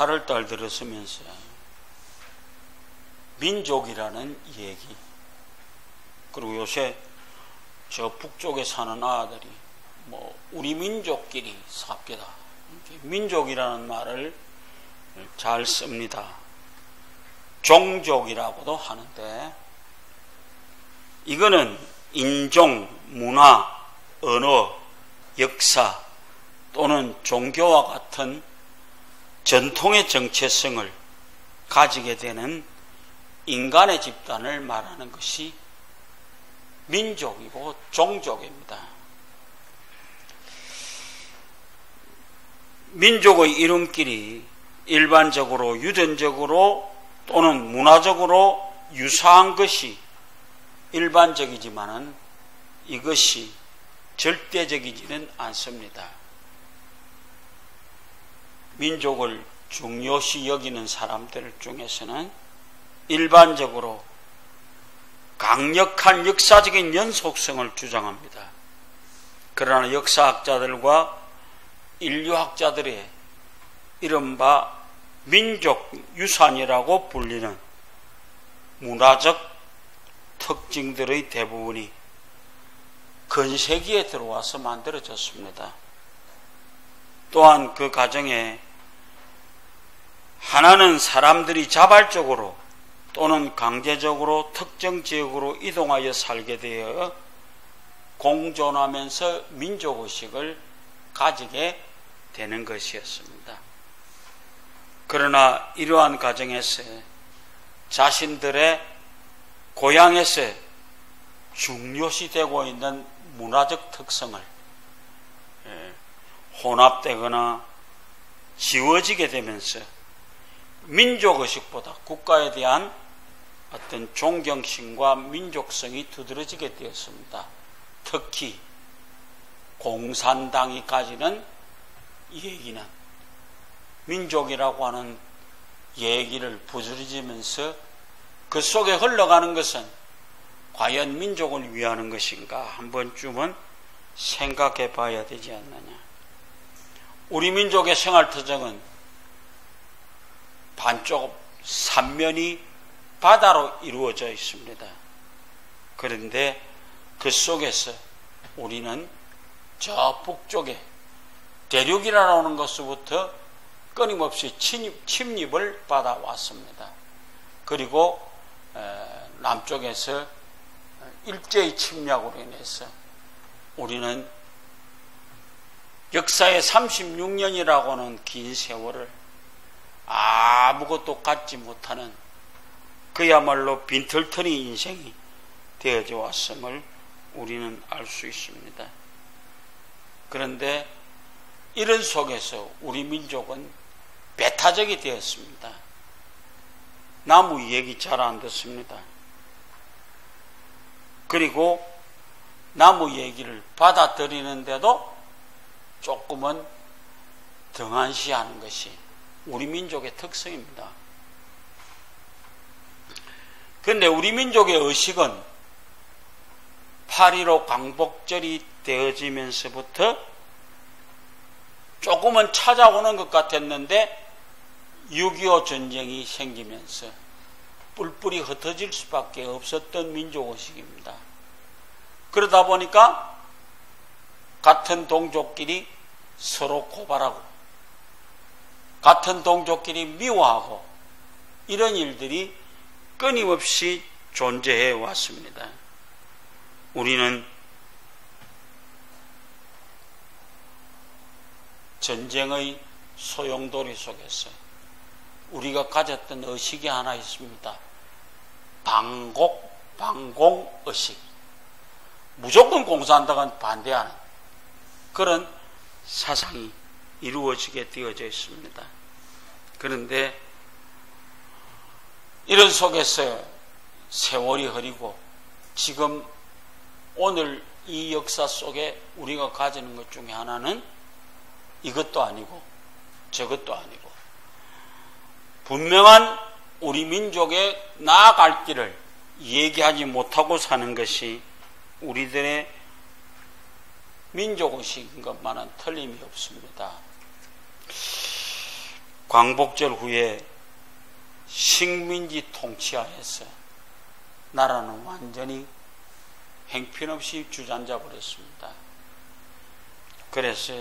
8월달 들어서면서 민족이라는 얘기, 그리고 요새 저 북쪽에 사는 아들이 우리 민족끼리 삽시다, 민족이라는 말을 잘 씁니다. 종족이라고도 하는데, 이거는 인종, 문화, 언어, 역사 또는 종교와 같은 전통의 정체성을 가지게 되는 인간의 집단을 말하는 것이 민족이고 종족입니다. 민족의 이름끼리 일반적으로 유전적으로 또는 문화적으로 유사한 것이 일반적이지만은 이것이 절대적이지는 않습니다. 민족을 중요시 여기는 사람들 중에서는 일반적으로 강력한 역사적인 연속성을 주장합니다. 그러나 역사학자들과 인류학자들의 이른바 민족 유산이라고 불리는 문화적 특징들의 대부분이 근세기에 들어와서 만들어졌습니다. 또한 그 과정에 하나는 사람들이 자발적으로 또는 강제적으로 특정 지역으로 이동하여 살게 되어 공존하면서 민족의식을 가지게 되는 것이었습니다. 그러나 이러한 과정에서 자신들의 고향에서 중요시되고 있는 문화적 특성을 혼합되거나 지워지게 되면서 민족의식보다 국가에 대한 어떤 존경심과 민족성이 두드러지게 되었습니다. 특히 공산당이 가지는 얘기는 민족이라고 하는 얘기를 부스러지면서 그 속에 흘러가는 것은 과연 민족을 위하는 것인가 한 번쯤은 생각해 봐야 되지 않느냐. 우리 민족의 생활터전은 반쪽 삼면이 바다로 이루어져 있습니다. 그런데 그 속에서 우리는 저 북쪽에 대륙이라는 것으로부터 끊임없이 침입을 받아왔습니다. 그리고 남쪽에서 일제히 침략으로 인해서 우리는 역사의 36년이라고 하는 긴 세월을 아무것도 갖지 못하는 그야말로 빈털터리 인생이 되어져 왔음을 우리는 알 수 있습니다. 그런데 이런 속에서 우리 민족은 배타적이 되었습니다. 나무 얘기 잘 안 듣습니다. 그리고 나무 얘기를 받아들이는데도 조금은 등한시하는 것이 우리 민족의 특성입니다. 그런데 우리 민족의 의식은 8.15 광복절이 되어지면서부터 조금은 찾아오는 것 같았는데 6.25 전쟁이 생기면서 뿔뿔이 흩어질 수밖에 없었던 민족의식입니다. 그러다 보니까 같은 동족끼리 서로 고발하고 같은 동족끼리 미워하고 이런 일들이 끊임없이 존재해 왔습니다. 우리는 전쟁의 소용돌이 속에서 우리가 가졌던 의식이 하나 있습니다. 방공의식. 무조건 공산당은 반대하는 그런 사상이 이루어지게 되어져 있습니다. 그런데 이런 속에서 세월이 흐르고 지금 오늘 이 역사 속에 우리가 가지는 것 중에 하나는 이것도 아니고 저것도 아니고 분명한 우리 민족의 나아갈 길을 얘기하지 못하고 사는 것이 우리들의 민족의식인 것만은 틀림이 없습니다. 광복절 후에 식민지 통치하에서 나라는 완전히 행편없이 주저앉아 버렸습니다. 그래서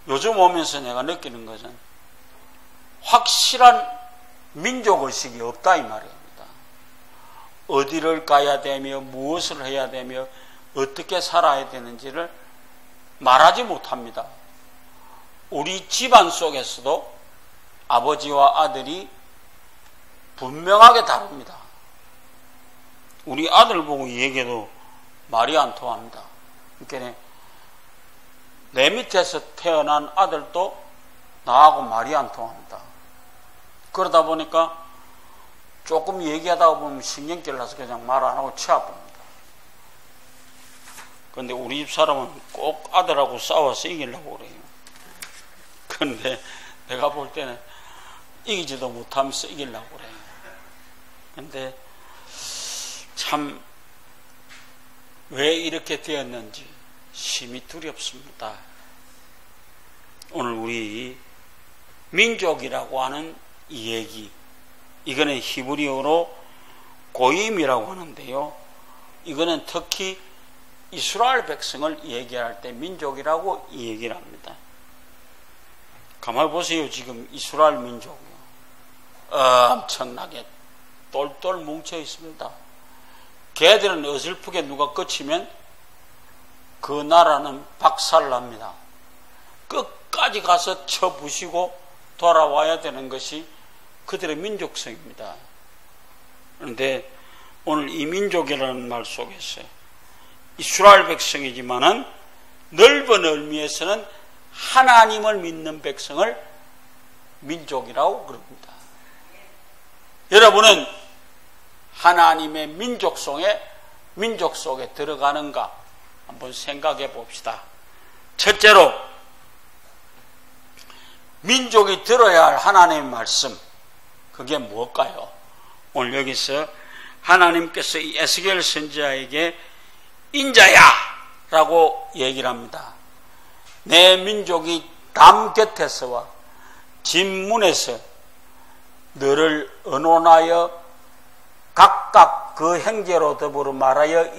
요즘 오면서 내가 느끼는 것은 확실한 민족의식이 없다 이 말입니다. 어디를 가야 되며 무엇을 해야 되며 어떻게 살아야 되는지를 말하지 못합니다. 우리 집안 속에서도 아버지와 아들이 분명하게 다릅니다. 우리 아들 보고 얘기해도 말이 안 통합니다. 그러니까 내 밑에서 태어난 아들도 나하고 말이 안 통합니다. 그러다 보니까 조금 얘기하다가 보면 신경질 나서 그냥 말 안 하고 치아봅니다. 그런데 우리 집 사람은 꼭 아들하고 싸워서 이기려고 그래요. 그런데 내가 볼 때는 이기지도 못하면서 이기려고 그래요. 그런데 참 왜 이렇게 되었는지 심히 두렵습니다. 오늘 우리 민족이라고 하는 이 얘기, 이거는 히브리어로 고임이라고 하는데요. 이거는 특히 이스라엘 백성을 얘기할 때 민족이라고 이 얘기를 합니다. 가만히 보세요. 지금 이스라엘 민족이요. 엄청나게 똘똘 뭉쳐 있습니다. 걔들은 어설프게 누가 끝이면 그 나라는 박살납니다. 끝까지 가서 쳐부시고 돌아와야 되는 것이 그들의 민족성입니다. 그런데 오늘 이 민족이라는 말 속에서 이스라엘 백성이지만은 넓은 의미에서는 하나님을 믿는 백성을 민족이라고 그럽니다. 여러분은 하나님의 민족 속에 들어가는가 한번 생각해 봅시다. 첫째로 민족이 들어야 할 하나님의 말씀, 그게 뭘까요? 오늘 여기서 하나님께서 이 에스겔 선지자에게 인자야 라고 얘기를 합니다. 내 민족이 담 곁에서와 진문에서 너를 언론하여 각각 그 형제로 더불어 말하여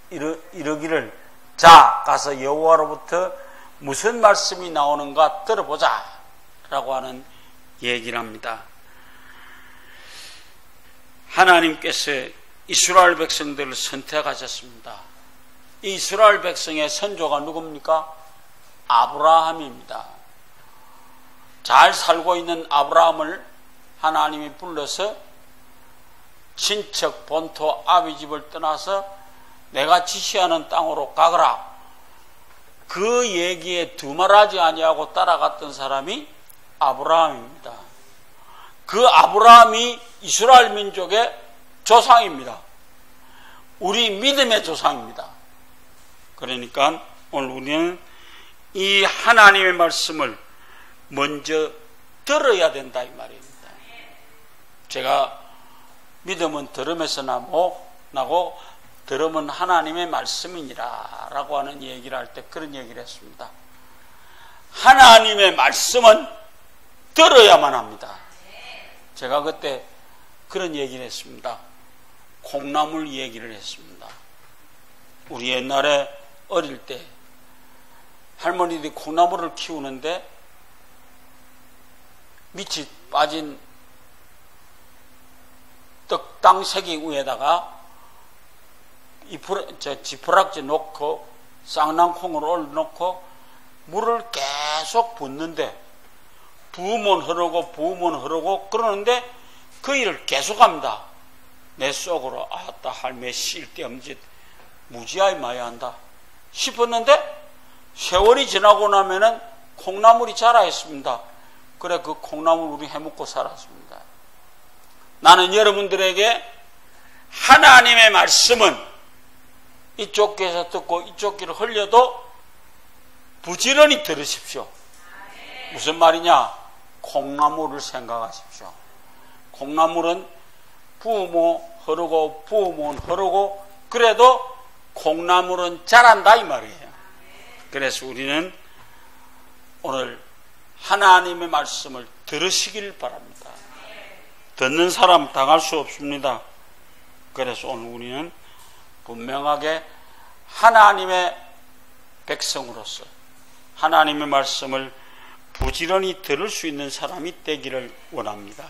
이르기를 자 가서 여호와로부터 무슨 말씀이 나오는가 들어보자 라고 하는 얘기를 합니다. 하나님께서 이스라엘 백성들을 선택하셨습니다. 이 이스라엘 백성의 선조가 누굽니까? 아브라함입니다. 잘 살고 있는 아브라함을 하나님이 불러서 친척 본토 아비집을 떠나서 내가 지시하는 땅으로 가거라. 그 얘기에 두말하지 아니하고 따라갔던 사람이 아브라함입니다. 그 아브라함이 이스라엘 민족의 조상입니다. 우리 믿음의 조상입니다. 그러니까 오늘 우리는 이 하나님의 말씀을 먼저 들어야 된다 이 말입니다. 제가 믿음은 들음에서 나고 들음은 하나님의 말씀이니라 라고 하는 얘기를 할 때 그런 얘기를 했습니다. 하나님의 말씀은 들어야만 합니다. 제가 그때 그런 얘기를 했습니다. 콩나물 얘기를 했습니다. 우리 옛날에 어릴 때 할머니들이 콩나물을 키우는데 밑이 빠진 떡당새기 위에다가 지푸락지 놓고 쌍낭콩을 올려놓고 물을 계속 붓는데 부으면 흐르고 그러는데 그 일을 계속합니다. 내 속으로 아따 할매 쓸데없는 무지하게 많이 한다 싶었는데 세월이 지나고 나면은 콩나물이 자라 있습니다. 그래 그 콩나물 우리 해먹고 살았습니다. 나는 여러분들에게 하나님의 말씀은 이쪽 귀에서 듣고 이쪽 귀를 흘려도 부지런히 들으십시오. 무슨 말이냐? 콩나물을 생각하십시오. 콩나물은 부으면 흐르고 그래도 콩나물은 자란다 이 말이에요. 그래서 우리는 오늘 하나님의 말씀을 들으시길 바랍니다. 듣는 사람 당할 수 없습니다. 그래서 오늘 우리는 분명하게 하나님의 백성으로서 하나님의 말씀을 부지런히 들을 수 있는 사람이 되기를 원합니다.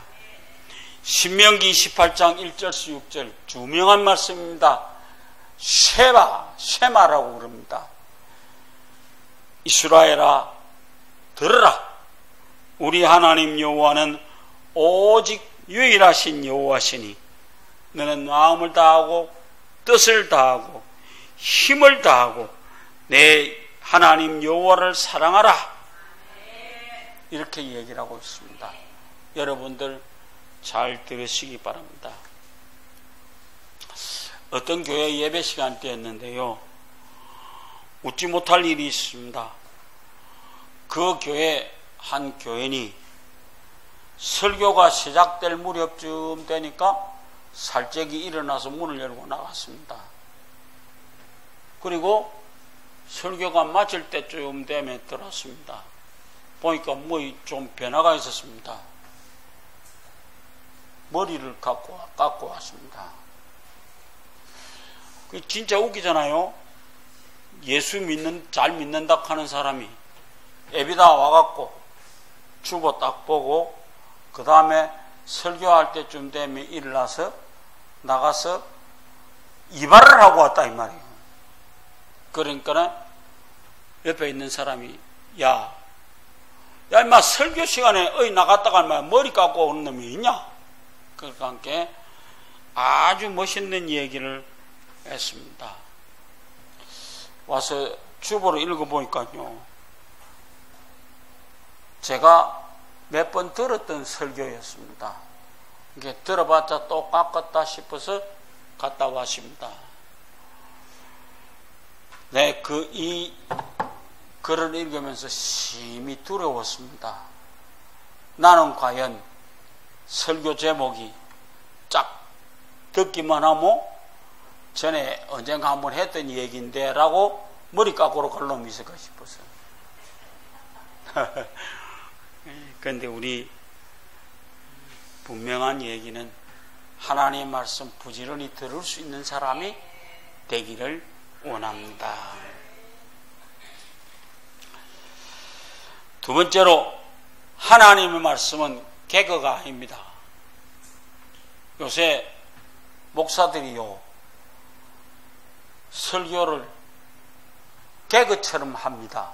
신명기 28장 1절에서 6절 유명한 말씀입니다. 쉐마라고 그럽니다. 이스라엘아 들으라. 우리 하나님 여호와는 오직 유일하신 여호와시니 너는 마음을 다하고 뜻을 다하고 힘을 다하고 내 하나님 여호와를 사랑하라. 이렇게 얘기를 하고 있습니다. 여러분들 잘 들으시기 바랍니다. 어떤 교회 예배 시간 때였는데요, 웃지 못할 일이 있습니다. 그 교회 한 교인이 설교가 시작될 무렵쯤 되니까 살짝이 일어나서 문을 열고 나갔습니다. 그리고 설교가 마칠 때쯤 되면 들어왔습니다. 보니까 뭐 좀 변화가 있었습니다. 머리를 깎고 왔습니다. 진짜 웃기잖아요. 예수 잘 믿는다 하는 사람이 애비다 와갖고 주보 딱 보고 그 다음에 설교할 때쯤 되면 일어나서 나가서 이발을 하고 왔다 이 말이에요. 그러니까 옆에 있는 사람이 야 임마 설교 시간에 나갔다가 머리 깎고 오는 놈이 있냐? 그러니까 함께 아주 멋있는 얘기를 했습니다. 와서 주보를 읽어보니까요, 제가 몇 번 들었던 설교였습니다. 이게 들어봤자 또 깎았다 싶어서 갔다 왔습니다. 네, 이 글을 읽으면서 심히 두려웠습니다. 나는 과연 설교 제목이 쫙 듣기만 하면 전에 언젠가 한번 했던 얘기인데 라고 머리 깎으러 갈 놈이 있을까 싶어서. 그런데 우리 분명한 얘기는 하나님의 말씀 부지런히 들을 수 있는 사람이 되기를 원합니다. 두 번째로 하나님의 말씀은 개그가 아닙니다. 요새 목사들이요, 설교를 개그처럼 합니다.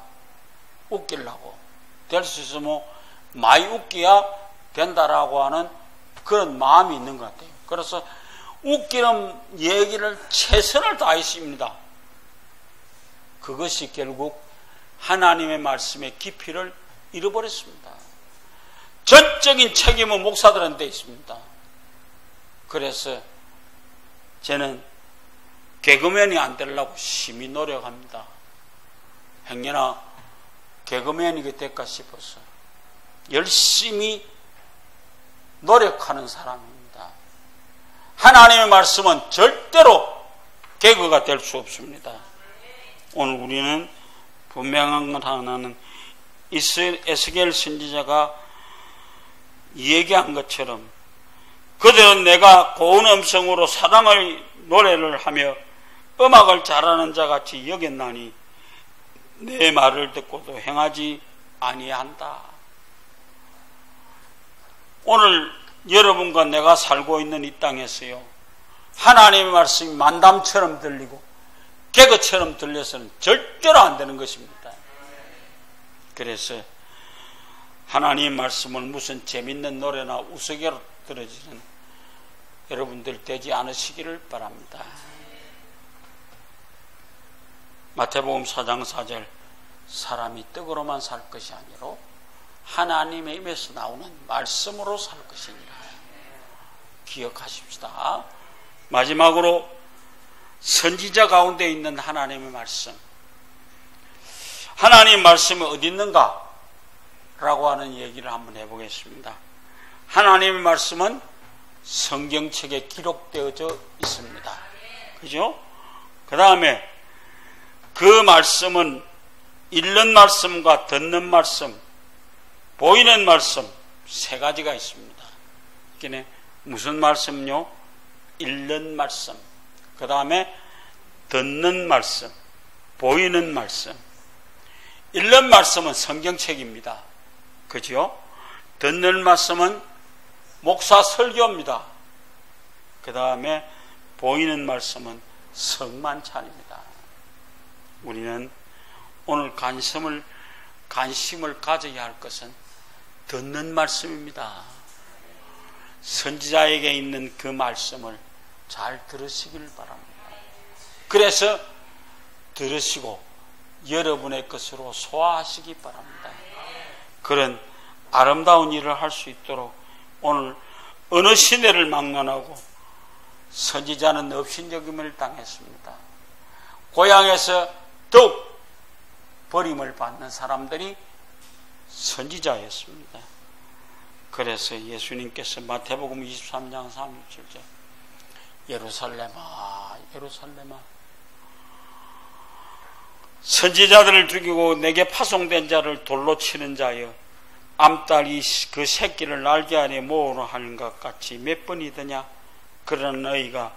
웃기려고. 될 수 있으면 많이 웃겨야 된다라고 하는 그런 마음이 있는 것 같아요. 그래서 웃기는 얘기를 최선을 다했습니다. 그것이 결국 하나님의 말씀의 깊이를 잃어버렸습니다. 전적인 책임은 목사들한테 있습니다. 그래서 저는 개그맨이 안 되려고 심히 노력합니다. 행여나 개그맨이 될까 싶어서 열심히 노력하는 사람입니다. 하나님의 말씀은 절대로 개그가 될 수 없습니다. 오늘 우리는 분명한 것 하나는 에스겔 선지자가 얘기한 것처럼 그들은 내가 고운 음성으로 사랑의 노래를 하며 음악을 잘하는 자같이 여겼나니 내 말을 듣고도 행하지 아니한다. 오늘 여러분과 내가 살고 있는 이 땅에서요, 하나님의 말씀이 만담처럼 들리고 개그처럼 들려서는 절대로 안 되는 것입니다. 그래서 하나님의 말씀을 무슨 재밌는 노래나 우스개로 들어지는 여러분들 되지 않으시기를 바랍니다. 마태복음 4장 4절 사람이 떡으로만 살 것이 아니라 하나님의 입에서 나오는 말씀으로 살 것이니라. 기억하십시다. 마지막으로 선지자 가운데 있는 하나님의 말씀. 하나님의 말씀이 어디 있는가? 라고 하는 얘기를 한번 해보겠습니다. 하나님의 말씀은 성경책에 기록되어져 있습니다. 그죠? 그 다음에 그 말씀은 읽는 말씀과 듣는 말씀, 보이는 말씀 세 가지가 있습니다. 이게 무슨 말씀요? 읽는 말씀, 그 다음에 듣는 말씀, 보이는 말씀. 읽는 말씀은 성경책입니다. 그죠? 듣는 말씀은 목사 설교입니다. 그 다음에 보이는 말씀은 성만찬입니다. 우리는 오늘 관심을 가져야 할 것은 듣는 말씀입니다. 선지자에게 있는 그 말씀을 잘 들으시길 바랍니다. 그래서 들으시고 여러분의 것으로 소화하시기 바랍니다. 그런 아름다운 일을 할 수 있도록 오늘 어느 시대를 막론하고 선지자는 업신여김을 당했습니다. 고향에서 더욱 버림을 받는 사람들이 선지자였습니다. 그래서 예수님께서 마태복음 23장 37절 예루살렘아 예루살렘아 선지자들을 죽이고 내게 파송된 자를 돌로 치는 자여 암딸이 그 새끼를 날개 아래 모으려 하는 것 같이 몇 번이더냐 그러나 너희가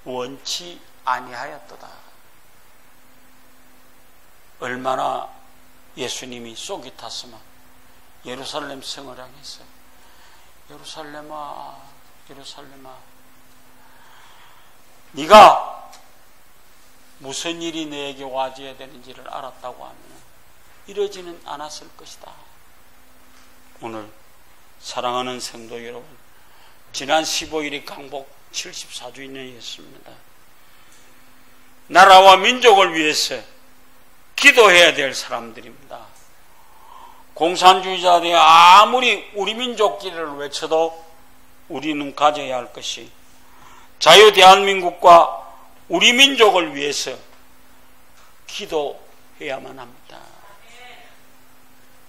원치 아니하였도다. 얼마나 예수님이 속이 탔으면 예루살렘 성을 향해서 예루살렘아 예루살렘아 네가 무슨 일이 너에게 와줘야 되는지를 알았다고 하면 이러지는 않았을 것이다. 오늘 사랑하는 성도 여러분, 지난 15일이 강복 74주년이었습니다. 나라와 민족을 위해서 기도해야 될 사람들입니다. 공산주의자들이 아무리 우리 민족끼리를 외쳐도 우리는 가져야 할 것이 자유 대한민국과 우리 민족을 위해서 기도해야만 합니다.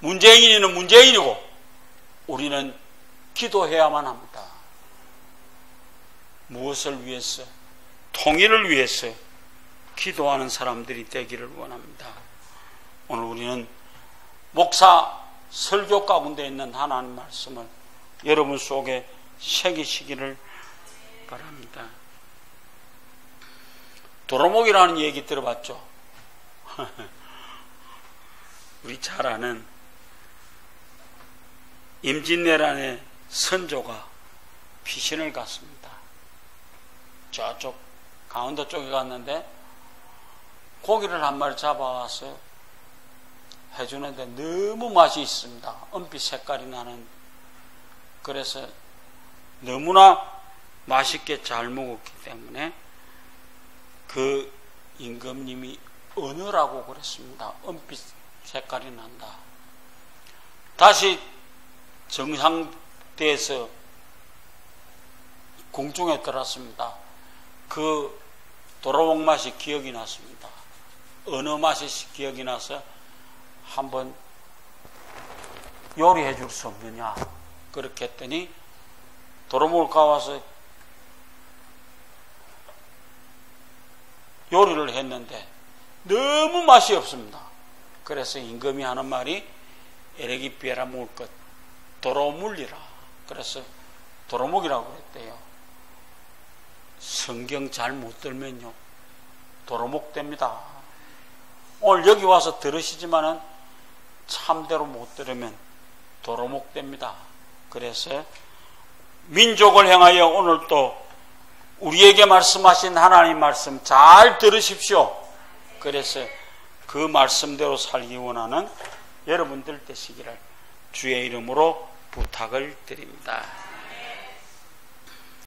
문재인은 문재인이고 우리는 기도해야만 합니다. 무엇을 위해서? 통일을 위해서 기도하는 사람들이 되기를 원합니다. 오늘 우리는 목사 설교 가운데 있는 하나님 말씀을 여러분 속에 새기시기를 바랍니다. 도로목이라는 얘기 들어봤죠? 우리 잘 아는 임진왜란의 선조가 피신을 갔습니다. 저쪽 강원도 쪽에 갔는데 고기를 한 마리 잡아와서 해주는데 너무 맛이 있습니다. 은빛 색깔이 나는. 그래서 너무나 맛있게 잘 먹었기 때문에 그 임금님이 은어라고 그랬습니다. 은빛 색깔이 난다. 다시 정상대에서 궁중에 들었습니다. 그 도로목 맛이 기억이 났습니다. 은어 맛이 기억이 나서 한번 요리해 줄 수 없느냐 그렇게 했더니 도로목을 가와서 요리를 했는데 너무 맛이 없습니다. 그래서 임금이 하는 말이 에레기 비에라 먹을 것 도로물리라. 그래서 도로목이라고 그랬대요. 성경 잘 못 들면요 도로목 됩니다. 오늘 여기 와서 들으시지만은 참대로 못 들으면 도로목 됩니다. 그래서 민족을 향하여 오늘 또 우리에게 말씀하신 하나님 말씀 잘 들으십시오. 그래서 그 말씀대로 살기 원하는 여러분들 되시기를 주의 이름으로 부탁을 드립니다.